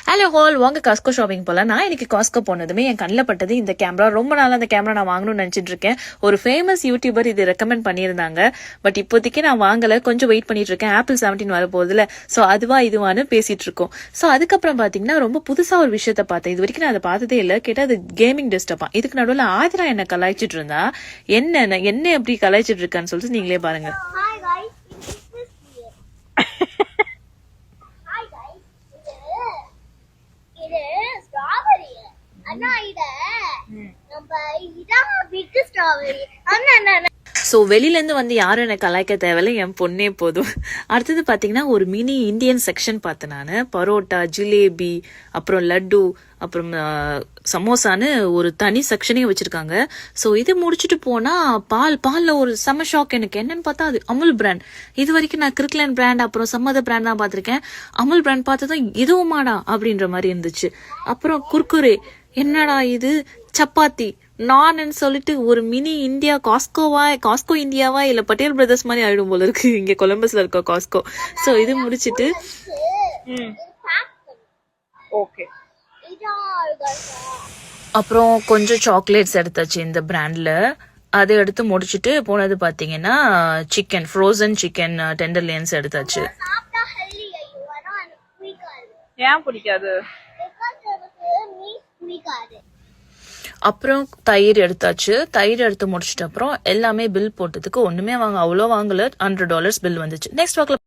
Hello whole வாங்க Costco shopping போகலாம். நான் இன்னைக்கு காஸ்கோ போனதுமே என் கண்ணில் பட்டது இந்த கேமரா. ரொம்ப நாள் அந்த கேமரா நான் வாங்கணும்னு நினச்சிட்டு இருக்கேன். ஒரு ஃபேமஸ் யூடியூபர் இது ரெக்கமெண்ட் பண்ணியிருந்தாங்க. பட் இப்போதைக்கு நான் வாங்கலை, கொஞ்சம் வெயிட் பண்ணிட்டு இருக்கேன். ஆப்பிள் 17 வர போகுதுல, ஸோ அதுவா இதுவான்னு பேசிட்டு இருக்கோம். ஸோ அதுக்கப்புறம் பார்த்தீங்கன்னா ரொம்ப புதுசாக ஒரு விஷயத்த பார்த்தேன். இது வரைக்கும் நான் அதை பார்த்ததே இல்லை. கேட்டால் அது கேமிங் டெஸ்க்டாப்பா. இதுக்கு நடுவில் ஆதிரா என்ன கலாய்ச்சிட்டு இருந்தா. என்ன எப்படி கலாய்ச்சிட்டு இருக்கான்னு சொல்லிட்டு நீங்களே பாருங்க. ஸோ வெளியிலேருந்து வந்து யாரும் எனக்கு கலாய்க்க தேவையில்ல, என் பொண்ணே போதும். அடுத்தது பார்த்தீங்கன்னா ஒரு மினி இந்தியன் செக்ஷன் பார்த்தேன் நான். பரோட்டா, ஜிலேபி, அப்புறம் லட்டு, அப்புறம் சமோசான்னு ஒரு தனி செக்ஷனே வச்சிருக்காங்க. ஸோ இது முடிச்சுட்டு போனா பாலில் ஒரு செம ஷாக் எனக்கு. என்னன்னு பார்த்தா அது அமுல் பிராண்ட். இது வரைக்கும் நான் கிரிக்லன் பிராண்ட் அப்புறம் சம்மத பிராண்ட் தான் பார்த்துருக்கேன். அமுல் பிராண்ட் பார்த்ததும் இதுவுமாடா அப்படின்ற மாதிரி இருந்துச்சு. அப்புறம் குர்குரே, என்னடா இது, சப்பாத்தி, நான் சொல்லிட்டு ஒரு மினி இந்தியா காஸ்கோ இந்தியாவா இல்ல பட்டேல் பிரதர்ஸ் மாதிரி ஆயிடும் போல இருக்கு இங்க கொலம்பஸ்ல இருக்க காஸ்கோ. சோ இது முடிச்சிட்டு அப்புறம் கொஞ்சம் சாக்லேட்ஸ் எடுத்தாச்சு இந்த பிராண்ட்ல. அதை எடுத்து முடிச்சுட்டு போனது பாத்தீங்கன்னா சிக்கன், ஃப்ரோசன் சிக்கன் டெண்டர்லியன்ஸ் எடுத்தாச்சு. ஏன் பிடிக்காது? அப்புறம் தயிர் எடுத்தாச்சு. தயிர் எடுத்து முடிச்சிட்ட அப்புறம் எல்லாமே பில் போட்டதுக்கு ஒண்ணுமே அவ்வளோ வாங்கல. $100 பில் வந்துச்சு. நெக்ஸ்ட் வாக்கில்